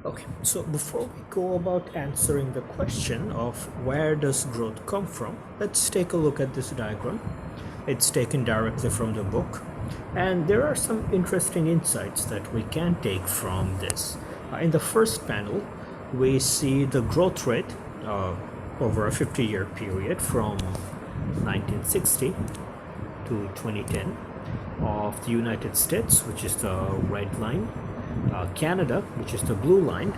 Okay, so before we go about answering the question of where does growth come from, let's take a look at this diagram. It's taken directly from the book, and there are some interesting insights that we can take from this. In the first panel, we see the growth rate over a 50-year period from 1960 to 2010 of the United States, which is the red line, Canada, which is the blue line,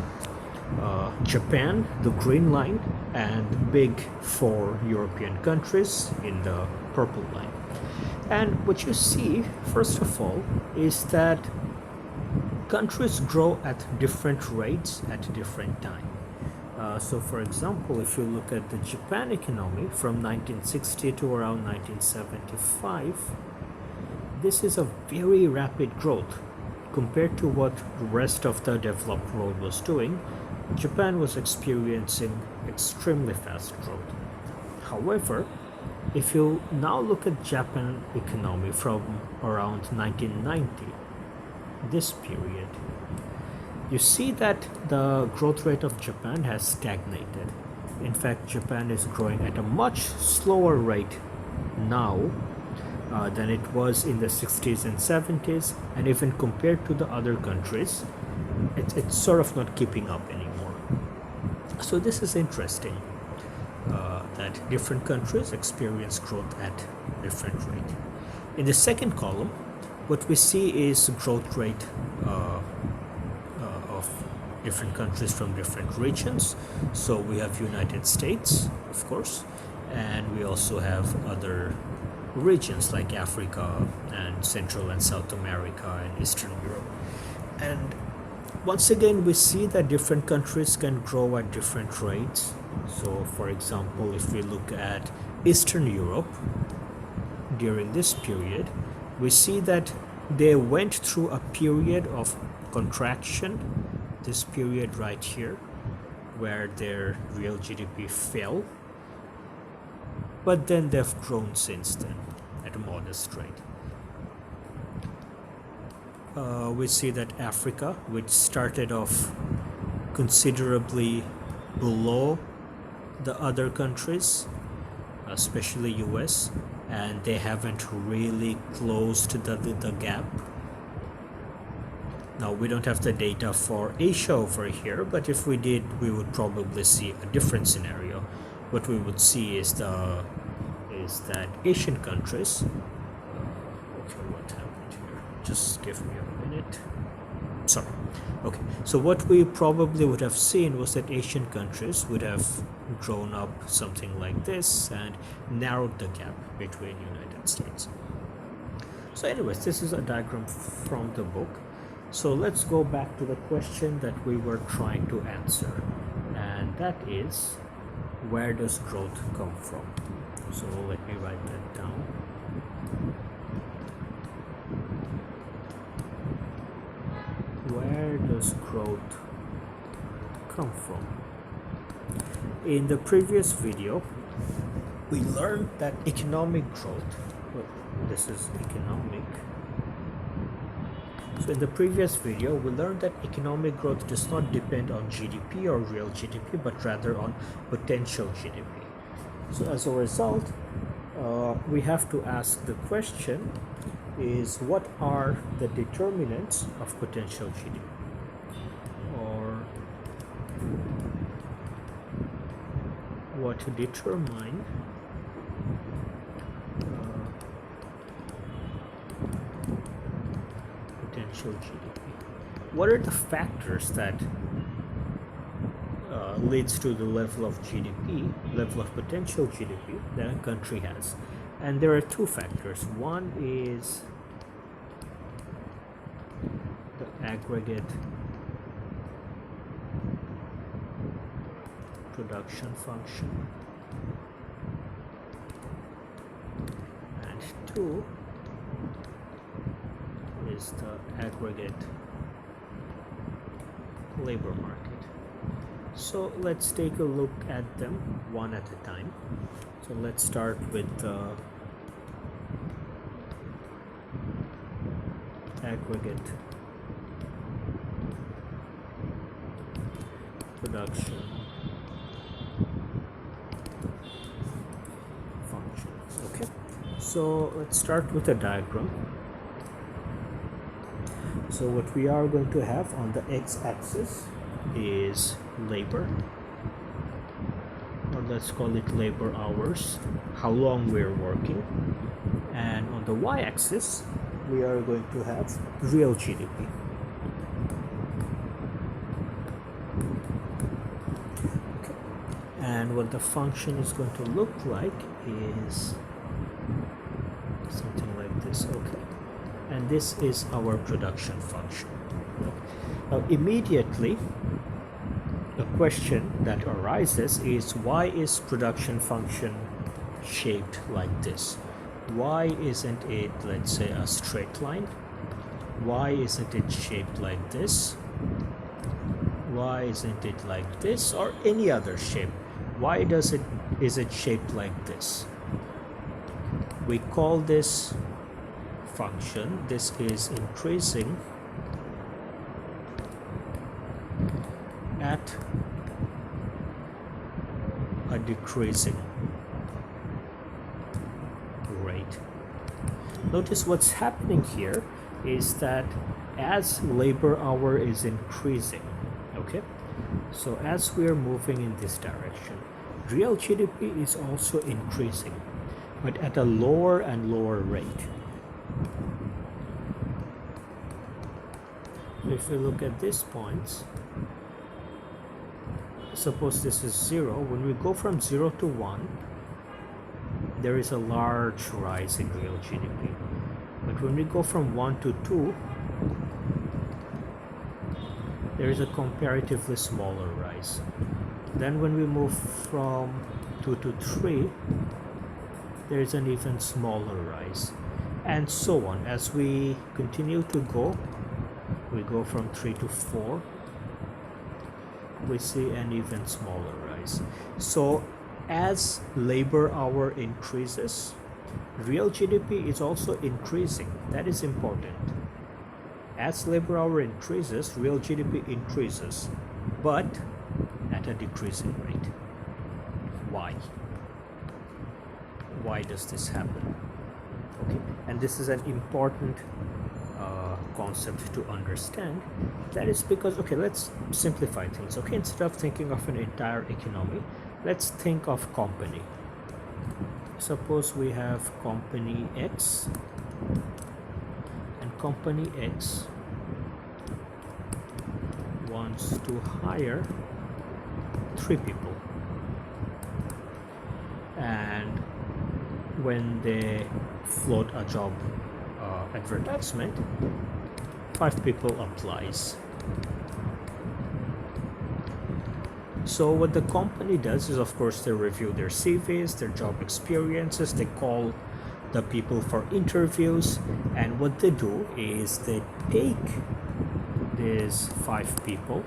Japan, the green line, and big four European countries in the purple line. And what you see, first of all, is that countries grow at different rates at different time. So for example, if you look at the Japan economy from 1960 to around 1975, this is a very rapid growth compared to what the rest of the developed world was doing. Japan was experiencing extremely fast growth. However, if you now look at Japan economy from around 1990, this period, you see that the growth rate of Japan has stagnated. In fact, Japan is growing at a much slower rate now than it was in the 60s and 70s, and even compared to the other countries, it's sort of not keeping up anymore. So this is interesting, that different countries experience growth at different rate. In the second column, what we see is growth rate of different countries from different regions. So we have United States, of course, and we also have other regions like Africa and Central and South America and Eastern Europe. And once again, we see that different countries can grow at different rates. So for example, if we look at Eastern Europe during this period, we see that they went through a period of contraction, this period right here, where their real GDP fell, but then they've grown since then at a modest rate. We see that Africa, which started off considerably below the other countries, especially US, and they haven't really closed the gap. Now, we don't have the data for Asia over here, but if we did, we would probably see a different scenario. What we would see is that Asian countries, okay, what happened here? Just give me a minute. Sorry. Okay, so what we probably would have seen was that Asian countries would have grown up something like this and narrowed the gap between United States. So anyways, this is a diagram from the book. So let's go back to the question that we were trying to answer, and that is, where does growth come from? So let me write that down. Where does growth come from? In the previous video, we learned that economic growth, this is economic. So in the previous video, we learned that economic growth does not depend on GDP or real GDP, but rather on potential GDP. So as a result, we have to ask the question is, what are the determinants of potential GDP? Or what determine potential GDP? What are the factors that leads to the level of GDP, level of potential GDP that a country has? And there are two factors. One is the aggregate production function, and two is the aggregate labor market. So let's take a look at them one at a time. So let's start with aggregate production functions. Okay, so let's start with a diagram. So what we are going to have on the x-axis is labor, or let's call it labor hours, how long we're working, and on the y-axis we are going to have real GDP. Okay. And what the function is going to look like is something like this. Okay, and this is our production function. Now immediately the question that arises is, why is production function shaped like this? Why isn't it, let's say, a straight line? Why isn't it shaped like this? Why isn't it like this, or any other shape? Why is it shaped like this? We call this function, this is increasing at a decreasing rate. Notice what's happening here is that as labor hour is increasing, okay, so as we are moving in this direction, real GDP is also increasing, but at a lower and lower rate. If we look at these points, suppose this is 0, when we go from 0 to 1, there is a large rise in real GDP. But when we go from 1 to 2, there is a comparatively smaller rise. Then when we move from 2 to 3, there is an even smaller rise. And so on. As we continue to go, we go from 3 to 4, we see an even smaller rise. So as labor hour increases, real GDP is also increasing. That is important. As labor hour increases, real GDP increases, but at a decreasing rate. Why? Why does this happen? Okay, and this is an important concept to understand. That is because, okay, let's simplify things. Okay, instead of thinking of an entire economy, let's think of company. Suppose we have company X, and company X wants to hire 3 people, and when they float a job advertisement, 5 people applies. So what the company does is, of course, they review their CVs, their job experiences, they call the people for interviews, and what they do is they take these 5 people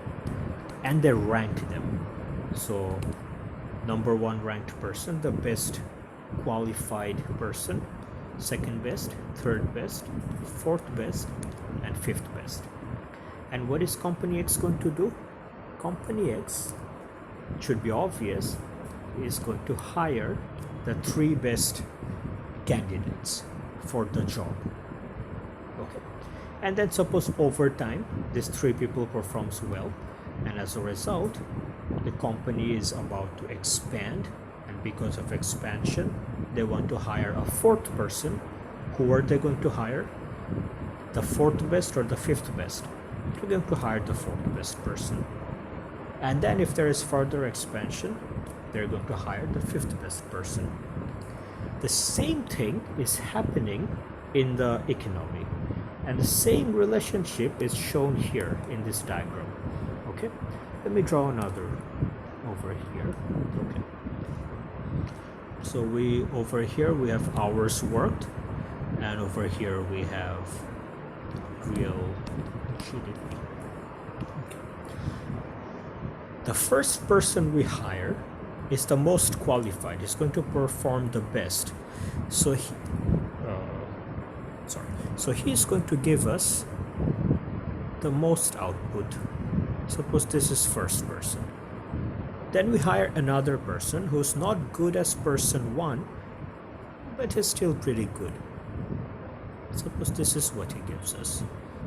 and they rank them. So number 1 ranked person, the best qualified person, second best, third best, fourth best, and fifth best. And what is company X going to do? Company X, it should be obvious, is going to hire the 3 best candidates for the job. Okay, and then suppose over time these 3 people performs well, and as a result the company is about to expand, and because of expansion they want to hire a 4th person. Who are they going to hire? The 4th best or the 5th best? They're going to hire the 4th best person. And then if there is further expansion, they're going to hire the 5th best person. The same thing is happening in the economy, and the same relationship is shown here in this diagram. Okay, let me draw another over here. Okay, so over here we have hours worked, and over here we have real GDP. Okay. The first person we hire is the most qualified. He's going to perform the best. So he's going to give us the most output. Suppose this is first person. Then we hire another person who's not good as person 1, but is still pretty good. Suppose this is what he gives us.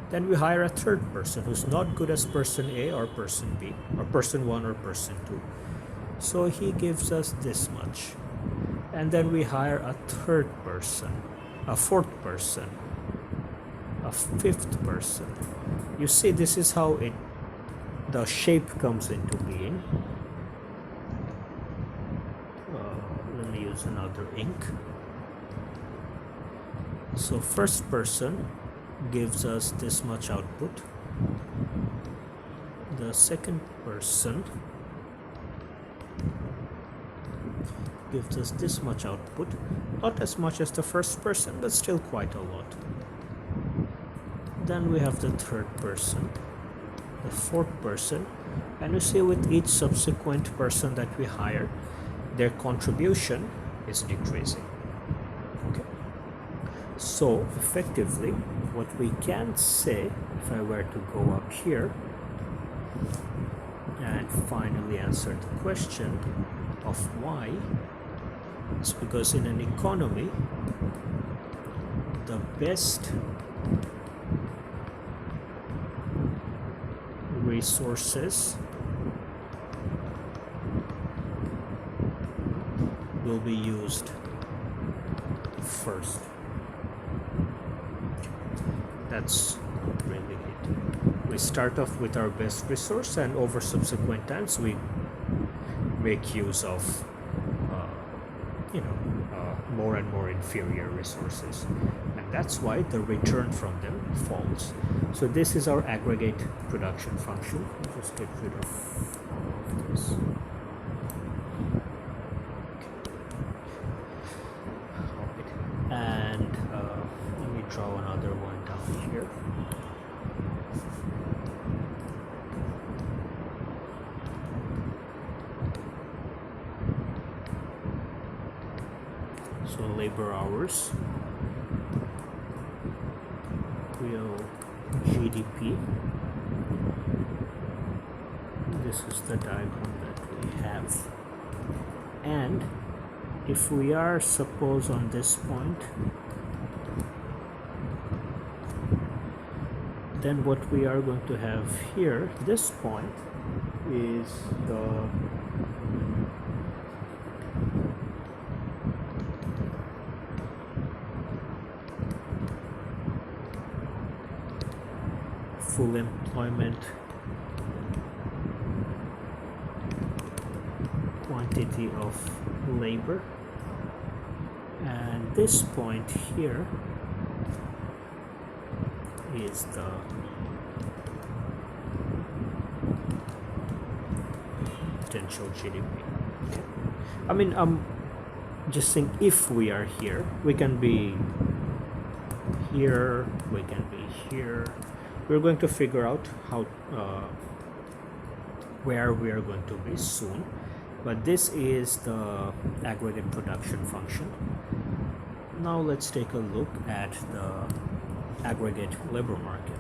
Then we hire a third person who's not good as person A or person B or person 1 or person 2. So he gives us this much. And then we hire a third person, a fourth person, a fifth person. You see, this is how the shape comes into being. Let me use another ink. So first person gives us this much output. The second person gives us this much output. Not as much as the first person, but still quite a lot. Then we have the third person, the fourth person, and you see with each subsequent person that we hire, their contribution is decreasing. Okay. So effectively, what we can say, if I were to go up here and finally answer the question of why, it's because in an economy, the best resources will be used first. That's really it. We start off with our best resource, and over subsequent times we make use of more and more inferior resources, and that's why the return from them falls. So this is our aggregate production function. I'll just get rid of all of this. And let me draw another one down here. So labor hours real GDP. This is the diagram that we have, and if we are suppose on this point, then what we are going to have here, this point is the full employment quantity of labor, and this point here is the potential GDP. Okay. I mean, I'm just saying, if we are here, we can be here, we can be here. We're going to figure out how where we are going to be soon, but this is the aggregate production function. Now let's take a look at the aggregate labor market.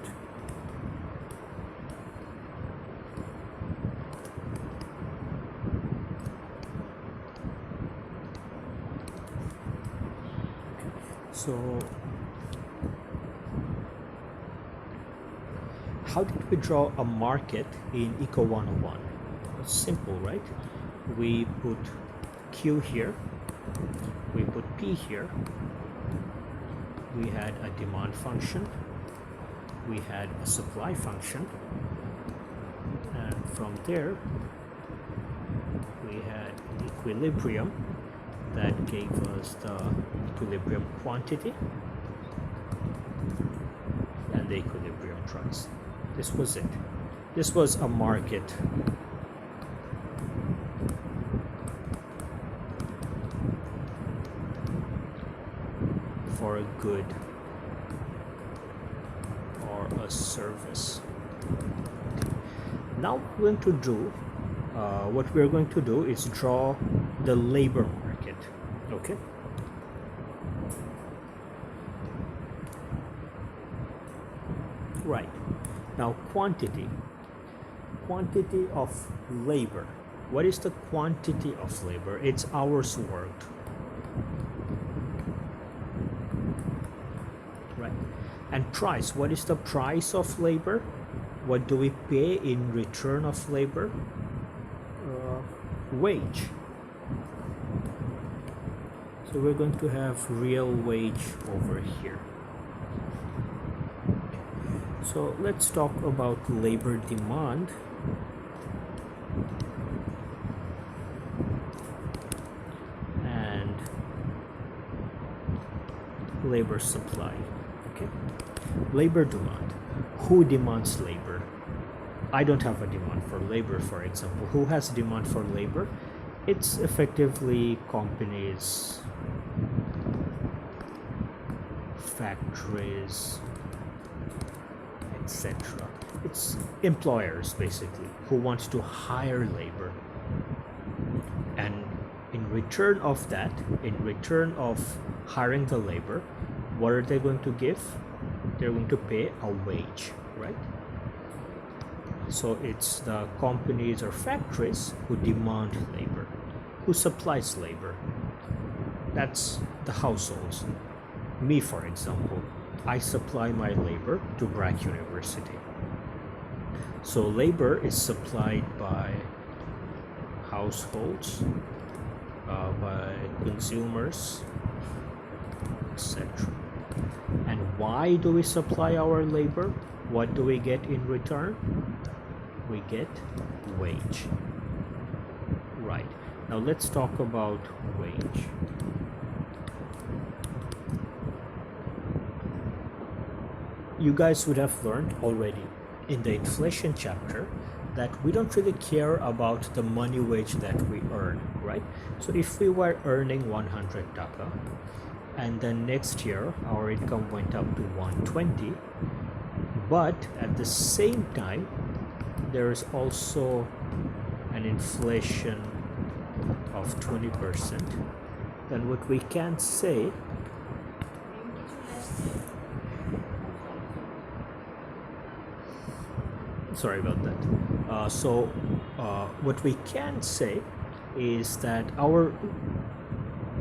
So how did we draw a market in Eco 101? It's simple, right? We put Q here, we put P here, we had a demand function, we had a supply function, and from there we had an equilibrium that gave us the equilibrium quantity and the equilibrium price. This was it. This was a market. For a good or a service. Now what we're going to do is draw the labor market. Okay. Right. Now quantity of labor. What is the quantity of labor? It's hours worked. Right. And price, what is the price of labor? What do we pay in return of labor? Wage. So we're going to have real wage over here. So let's talk about labor demand. And labor supply. Okay. Labor demand. Who demands labor? I don't have a demand for labor, for example. Who has demand for labor? It's effectively companies, factories, etc. It's employers basically who want to hire labor, and in return of that, in return of hiring the labor, what are they going to give? They're going to pay a wage, right? So it's the companies or factories who demand labor. Who supplies labor? That's the households. Me, for example, I supply my labor to Bragg University. So labor is supplied by households, by consumers, etc. And why do we supply our labor? What do we get in return? We get wage. Right. Now let's talk about wage. You guys would have learned already in the inflation chapter that we don't really care about the money wage that we earn, right? So if we were earning 100 taka and then next year our income went up to 120, but at the same time there is also an inflation of 20%, then what we can say sorry about that. What we can say is that our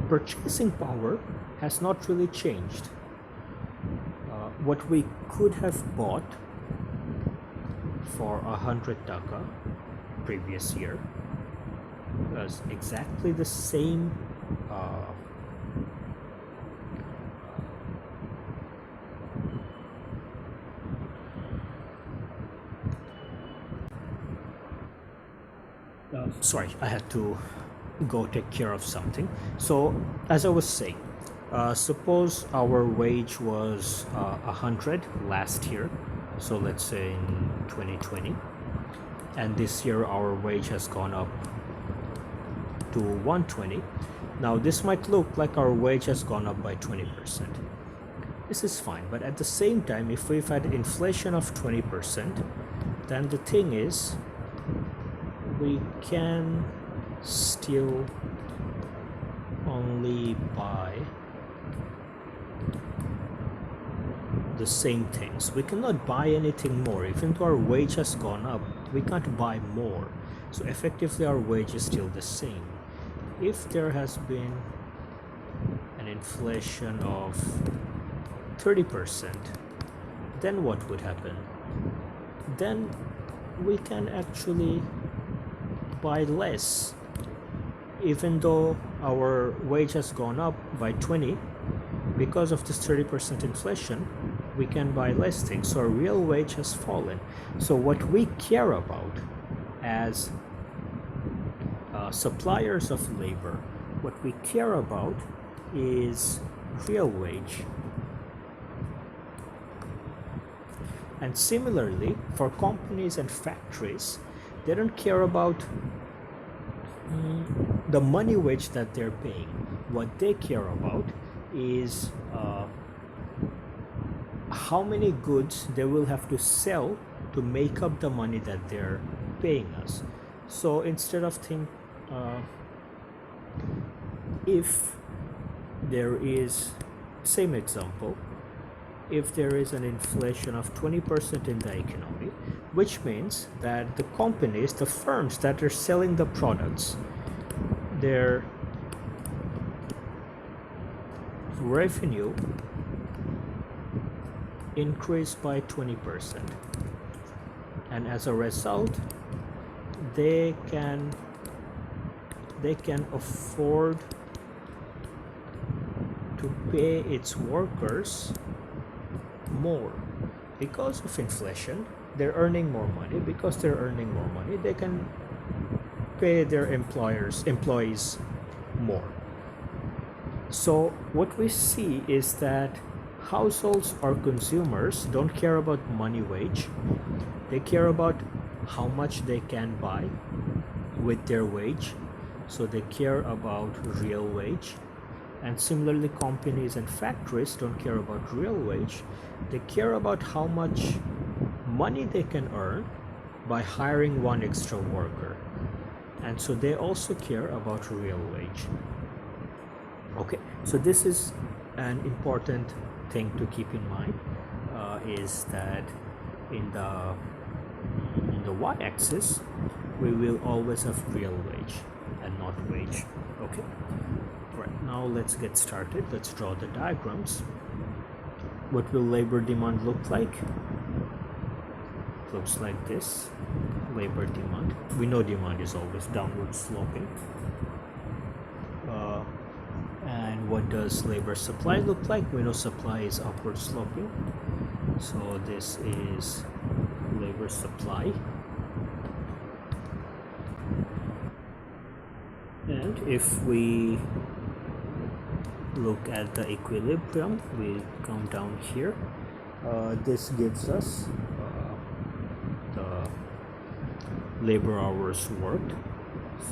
purchasing power has not really changed. What we could have bought for 100 taka previous year was exactly the same sorry, I had to go take care of something. So as I was saying, suppose our wage was 100 last year, so let's say in 2020, and this year our wage has gone up to 120. Now this might look like our wage has gone up by 20%. This is fine, but at the same time, if we've had inflation of 20%, then the thing is we can still only buy the same things. We cannot buy anything more. Even though our wage has gone up, we can't buy more. So effectively our wage is still the same. If there has been an inflation of 30%, then what would happen? Then we can actually buy less. Even though our wage has gone up by 20, because of this 30% inflation, we can buy less things. So our real wage has fallen. So what we care about as suppliers of labor, what we care about is real wage. And similarly, for companies and factories, they don't care about the money wage that they're paying. What they care about is how many goods they will have to sell to make up the money that they're paying us. So instead of if there is, same example, if there is an inflation of 20% in the economy, which means that the companies, the firms that are selling the products, their revenue increased by 20%, and as a result they can afford to pay its workers more. Because of inflation, they're earning more money. Because they're earning more money, they can pay their employees more. So what we see is that households or consumers don't care about money wage. They care about how much they can buy with their wage. So they care about real wage. And similarly, companies and factories don't care about real wage. They care about how much money they can earn by hiring one extra worker. And so they also care about real wage. Okay, so this is an important thing to keep in mind, is that in the y-axis we will always have real wage and not wage. Okay, right, now let's get started. Let's draw the diagrams. What will labor demand look like? Looks like this. Labor demand, we know demand is always downward sloping. And what does labor supply look like? We know supply is upward sloping. So this is labor supply. And if we look at the equilibrium, we come down here. This gives us the labor hours worked.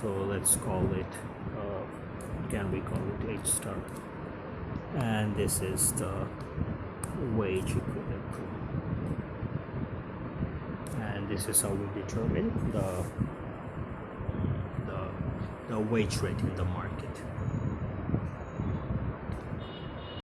So let's call it, can we call it H star? And this is the wage equilibrium. And this is how we determine the wage rate in the market.